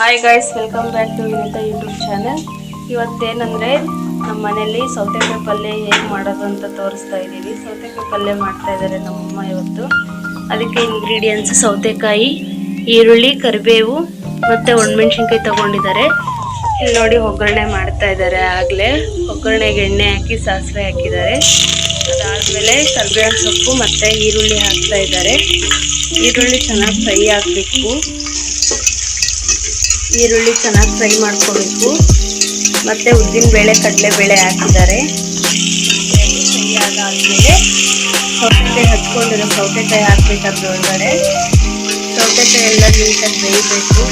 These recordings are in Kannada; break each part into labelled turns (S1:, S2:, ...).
S1: Hi guys, welcome back to Vinitha YouTube channel. ಇವತ್ತೇನಂದರೆ ನಮ್ಮ ಮನೆಯಲ್ಲಿ ಸೌತೆಕಾಯಿ ಪಲ್ಯ ಹೇಗೆ ಮಾಡೋದು ಅಂತ ತೋರಿಸ್ತಾ ಇದ್ದೀವಿ. ಸೌತೆಕಾಯಿ ಪಲ್ಯ ಮಾಡ್ತಾ ಇದ್ದಾರೆ ನಮ್ಮಮ್ಮ ಇವತ್ತು. ಅದಕ್ಕೆ ಇಂಗ್ರೀಡಿಯೆಂಟ್ಸ್ ಸೌತೆಕಾಯಿ, ಈರುಳ್ಳಿ, ಕರಿಬೇವು ಮತ್ತು ಒಣಮೆಣ್ಸಿನ್ಕಾಯಿ ತೊಗೊಂಡಿದ್ದಾರೆ. ಇಲ್ಲಿ ನೋಡಿ ಒಗ್ಗರಣೆ ಮಾಡ್ತಾ ಇದ್ದಾರೆ. ಆಗಲೇ ಒಗ್ಗರಣೆಗೆ ಎಣ್ಣೆ ಹಾಕಿ ಸಾಸಿವೆ ಹಾಕಿದ್ದಾರೆ. ಅದಾದಮೇಲೆ ಕರಿಬೇವಿನ ಸೊಪ್ಪು ಮತ್ತು ಈರುಳ್ಳಿ ಹಾಕ್ತಾ ಇದ್ದಾರೆ. ಈರುಳ್ಳಿ ಚೆನ್ನಾಗಿ ಫ್ರೈ ಆಗಬೇಕು. ಈರುಳ್ಳಿ ಚೆನ್ನಾಗಿ ಫ್ರೈ ಮಾಡ್ಕೋಬೇಕು. ಮತ್ತು ಉದ್ದಿನಬೇಳೆ, ಕಡಲೆಬೇಳೆ ಹಾಕಿದ್ದಾರೆ. ಫ್ರೈ ಆದಾದಮೇಲೆ ಸೌತೆಕಾಯಿ ಹಚ್ಕೊಂಡಿರೋ ಸೌತೆಕಾಯಿ ಹಾಕ್ಬೇಕು. ಅದ್ರ ಒಳಗಡೆ ಸೌತೆಕಾಯಿ ಎಲ್ಲ ನೀಟಾಗಿ ಬೇಯಬೇಕು.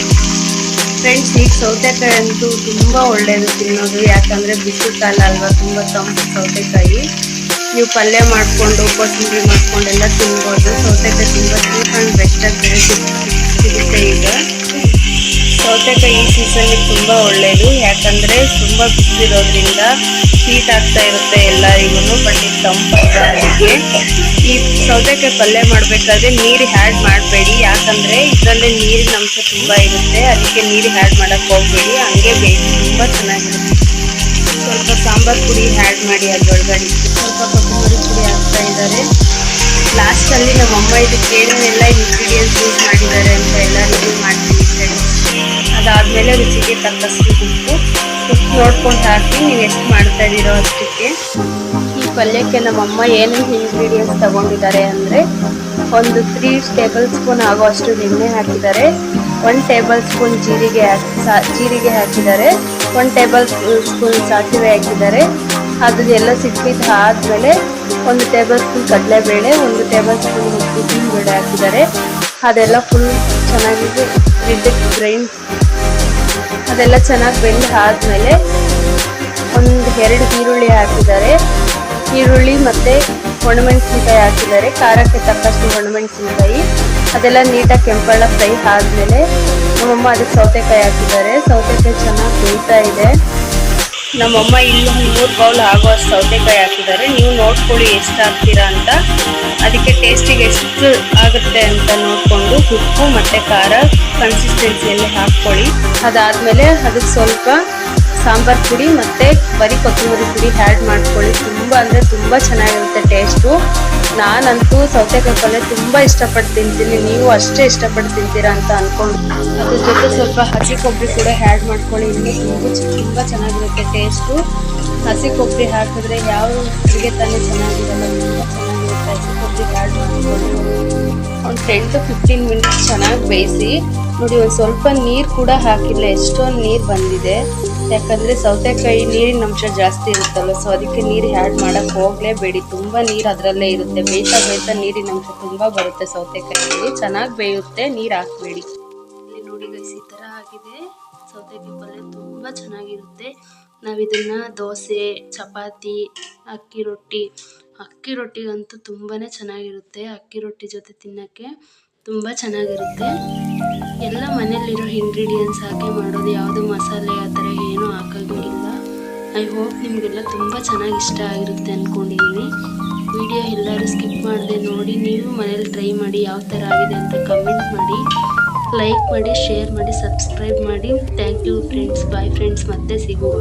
S1: ಫ್ರೆಂಡ್ಸ್, ಈಗ ಸೌತೆಕಾಯಿ ಅಂತೂ ತುಂಬ ಒಳ್ಳೆಯದು ತಿನ್ನೋದು. ಯಾಕಂದರೆ ಬಿಸಿಲು ಕಾಲ ಅಲ್ವಾ, ತುಂಬ ತಂಪು ಸೌತೆಕಾಯಿ. ನೀವು ಪಲ್ಯ ಮಾಡಿಕೊಂಡು ಕೋಸಂಬರಿ ಮಾಡ್ಕೊಂಡೆಲ್ಲ ತಿನ್ಬೋದು. ಸೌತೆಕಾಯಿ ತುಂಬ ಚೀಪ್ ಆ್ಯಂಡ್ ಬೆಸ್ಟಾಗಿ ಸಿಗುತ್ತೆ. ಈಗ ಸೌತೆಕಾಯಿ ಈ ಸೀಸನ್ಗೆ ತುಂಬ ಒಳ್ಳೆಯದು. ಯಾಕಂದರೆ ತುಂಬ ಬಿಸಿಲಿರೋದ್ರಿಂದ ಹೀಟ್ ಆಗ್ತಾ ಇರುತ್ತೆ ಎಲ್ಲರಿಗೂ. ಬಟ್ ಇದು ತಂಪಾಗ್ತಾ ಅದಕ್ಕೆ ಈ ಸೌತೆಕಾಯಿ ಪಲ್ಯ ಮಾಡಬೇಕಾದ್ರೆ ನೀರು ಆ್ಯಡ್ ಮಾಡಬೇಡಿ. ಯಾಕಂದರೆ ಇದರಲ್ಲೇ ನೀರಿನ ಅಂಶ ತುಂಬ ಇರುತ್ತೆ. ಅದಕ್ಕೆ ನೀರು ಆ್ಯಡ್ ಮಾಡೋಕ್ಕೆ ಹೋಗಬೇಡಿ. ಹಂಗೆ ಬೇಯಿಸಿ ತುಂಬ ಚೆನ್ನಾಗಿರುತ್ತೆ. ಸ್ವಲ್ಪ ಸಾಂಬಾರು ಪುಡಿ ಆ್ಯಡ್ ಮಾಡಿ ಅದರೊಳಗಡೆ. ಸ್ವಲ್ಪ ಕೊತ್ತಂಬರಿ ಪುಡಿ ಹಾಕ್ತಾ ಇದ್ದಾರೆ. ಲಾಸ್ಟಲ್ಲಿ ನಮ್ಮಮ್ಮ ಇದಕ್ಕೆ ಏನೇನೆಲ್ಲ ಇಂಗ್ರೀಡಿಯೆಂಟ್ಸ್ ಯೂಸ್ ಮಾಡಿದ್ದಾರೆ ಅಂತ ಎಲ್ಲ ರಿವ್ಯೂ ಮಾಡ್ತೀನಿ ಫ್ರೆಂಡ್ಸ್. ಅದಾದಮೇಲೆ ರುಚಿಗೆ ತಕ್ಕಷ್ಟು ಉಪ್ಪು ನೋಡ್ಕೊಂಡು ಹಾಕಿ ನೀವು ಎಷ್ಟು ಮಾಡ್ತಾ ಇದ್ದೀರೋ ಅಷ್ಟಕ್ಕೆ. ಈ ಪಲ್ಯಕ್ಕೆ ನಮ್ಮಮ್ಮ ಏನೇನು ಇಂಗ್ರೀಡಿಯೆಂಟ್ಸ್ ತಗೊಂಡಿದ್ದಾರೆ ಅಂದರೆ, ಒಂದು 3 ಟೇಬಲ್ ಸ್ಪೂನ್ ಆಗುವಷ್ಟು ಎಣ್ಣೆ ಹಾಕಿದ್ದಾರೆ. 1 ಟೇಬಲ್ ಸ್ಪೂನ್ ಜೀರಿಗೆ ಹಾಕಿದ್ದಾರೆ. 1 ಟೇಬಲ್ ಸ್ಪೂನ್ ಸಾಸಿವೆ ಹಾಕಿದ್ದಾರೆ. ಅದೆಲ್ಲ ಸಿಕ್ಕಿದ್ದು ಆದಮೇಲೆ 1 ಟೇಬಲ್ ಸ್ಪೂನ್ ಕಡಲೆಬೇಳೆ, 1 ಟೇಬಲ್ ಸ್ಪೂನ್ ಉದ್ದಿನಬೇಳೆ ಹಾಕಿದ್ದಾರೆ. ಅದೆಲ್ಲ ಫುಲ್ ಚೆನ್ನಾಗಿ ಗ್ರೈಂಡ್ ಅದೆಲ್ಲ ಚೆನ್ನಾಗಿ ಬೆಂದು ಆದಮೇಲೆ 2 ಈರುಳ್ಳಿ ಹಾಕಿದ್ದಾರೆ. ಈರುಳ್ಳಿ ಮತ್ತು ಒಣಮೆಣಸಿನ್ಕಾಯಿ ಹಾಕಿದ್ದಾರೆ. ಖಾರಕ್ಕೆ ತಕ್ಕಷ್ಟು ಒಣಮೆಣಸಿನ್ಕಾಯಿ. ಅದೆಲ್ಲ ನೀಟಾಗಿ ಕೆಂಪಳ್ಳ ಫ್ರೈ ಆದಮೇಲೆ ನಮ್ಮಮ್ಮ ಅದಕ್ಕೆ ಸೌತೆಕಾಯಿ ಹಾಕಿದ್ದಾರೆ. ಸೌತೆಕಾಯಿ ಚೆನ್ನಾಗಿ ಬೇಯ್ತಾ ಇದೆ. ನಮ್ಮಮ್ಮ ಇಲ್ಲಿ 3 ಬೌಲ್ ಆಗುವಷ್ಟು ಸೌತೆಕಾಯಿ ಹಾಕಿದ್ದಾರೆ. ನೀವು ನೋಡ್ಕೊಳ್ಳಿ ಎಷ್ಟು ಹಾಕ್ತೀರಾ ಅಂತ. ಅದಕ್ಕೆ ಟೇಸ್ಟಿಗೆ ಎಷ್ಟು ಆಗುತ್ತೆ ಅಂತ ನೋಡಿಕೊಂಡು ಉಪ್ಪು ಮತ್ತು ಖಾರ ಕನ್ಸಿಸ್ಟೆನ್ಸಿಯಲ್ಲಿ ಹಾಕ್ಕೊಳ್ಳಿ. ಅದಾದಮೇಲೆ ಅದಕ್ಕೆ ಸ್ವಲ್ಪ ಸಾಂಬಾರು ಪುಡಿ ಮತ್ತು ಬರೀ ಕೊತ್ತಂಬರಿ ಪುಡಿ ಆ್ಯಡ್ ಮಾಡ್ಕೊಳ್ಳಿ. ತುಂಬ ಅಂದರೆ ತುಂಬ ಚೆನ್ನಾಗಿರುತ್ತೆ ಟೇಸ್ಟು. ನಾನಂತೂ ಸೌತೆಕಾಯಿ ಪಲ್ಯ ತುಂಬ ಇಷ್ಟಪಟ್ಟು ತಿಂತೀನಿ. ನೀವು ಅಷ್ಟೇ ಇಷ್ಟಪಟ್ಟು ತಿಂತೀರಾ ಅಂತ ಅಂದ್ಕೊಂಡು ಅದ್ರ ಜೊತೆ ಸ್ವಲ್ಪ ಹಸಿ ಕೊಬ್ಬರಿ ಕೂಡ ಆ್ಯಡ್ ಮಾಡ್ಕೊಳ್ಳಿ. ಇನ್ನೂ ತುಂಬ ಚೆನ್ನಾಗಿರುತ್ತೆ ಟೇಸ್ಟು. ಹಸಿ ಕೊಬ್ಬರಿ ಹಾಕಿದ್ರೆ ಯಾವ ಅಡುಗೆ ತಾನೇ ಚೆನ್ನಾಗಿರಲ್ಲ. ತುಂಬ ಚೆನ್ನಾಗಿರುತ್ತೆ. ಹಸಿ ಕೊಬ್ಬರಿ ಆ್ಯಡ್ ಮಾಡ್ಕೊಳ್ಳಿ. ಒಂದು 10 to 15 ಮಿನಿಟ್ಸ್ ಚೆನ್ನಾಗಿ ಬೇಯಿಸಿ ನೋಡಿ. ಒಂದು ಸ್ವಲ್ಪ ನೀರು ಕೂಡ ಹಾಕಿಲ್ಲ, ಎಷ್ಟೊಂದು ನೀರು ಬಂದಿದೆ. ಯಾಕಂದರೆ ಸೌತೆಕಾಯಿ ನೀರಿನ ಅಂಶ ಜಾಸ್ತಿ ಇರುತ್ತಲ್ಲ, ಸೊ ಅದಕ್ಕೆ ನೀರು ಆ್ಯಡ್ ಮಾಡೋಕ್ಕೆ ಹೋಗಲೇಬೇಡಿ. ತುಂಬ ನೀರು ಅದರಲ್ಲೇ ಇರುತ್ತೆ. ಬೇಯ್ತಾ ನೀರಿನ ಅಂಶ ತುಂಬ ಬರುತ್ತೆ ಸೌತೆಕಾಯಿಯಲ್ಲಿ. ಚೆನ್ನಾಗಿ ಬೇಯುತ್ತೆ, ನೀರು ಹಾಕಬೇಡಿ. ಇಲ್ಲಿ ನೋಡಿ ಗೈಸ್, ಈ ಥರ ಆಗಿದೆ ಸೌತೆಕಾಯಿ ಪಲ್ಯ. ತುಂಬ ಚೆನ್ನಾಗಿರುತ್ತೆ. ನಾವಿದನ್ನು ದೋಸೆ, ಚಪಾತಿ, ಅಕ್ಕಿ ರೊಟ್ಟಿಗಂತೂ ತುಂಬಾ ಚೆನ್ನಾಗಿರುತ್ತೆ. ಅಕ್ಕಿ ರೊಟ್ಟಿ ಜೊತೆ ತಿನ್ನೋಕ್ಕೆ ತುಂಬ ಚೆನ್ನಾಗಿರುತ್ತೆ. ಎಲ್ಲ ಮನೆಯಲ್ಲಿರೋ ಇಂಗ್ರೀಡಿಯೆಂಟ್ಸ್ ಹಾಕಿ ಮಾಡೋದು. ಯಾವುದು ಮಸಾಲೆ ಆ ಥರ ಏನೂ ಹಾಕೋಂಗಿಲ್ಲ. ಐ ಹೋಪ್ ನಿಮಗೆಲ್ಲ ತುಂಬ ಚೆನ್ನಾಗಿ ಇಷ್ಟ ಆಗಿರುತ್ತೆ ಅಂದ್ಕೊಂಡಿದ್ದೀನಿ. ವಿಡಿಯೋ ಎಲ್ಲರೂ ಸ್ಕಿಪ್ ಮಾಡದೆ ನೋಡಿ. ನೀವು ಮನೇಲಿ ಟ್ರೈ ಮಾಡಿ ಯಾವ ಥರ ಆಗಿದೆ ಅಂತ ಕಮೆಂಟ್ ಮಾಡಿ, ಲೈಕ್ ಮಾಡಿ, ಶೇರ್ ಮಾಡಿ, ಸಬ್ಸ್ಕ್ರೈಬ್ ಮಾಡಿ. Thank you friends. Bye friends, ಮತ್ತೆ ಸಿಗುವ.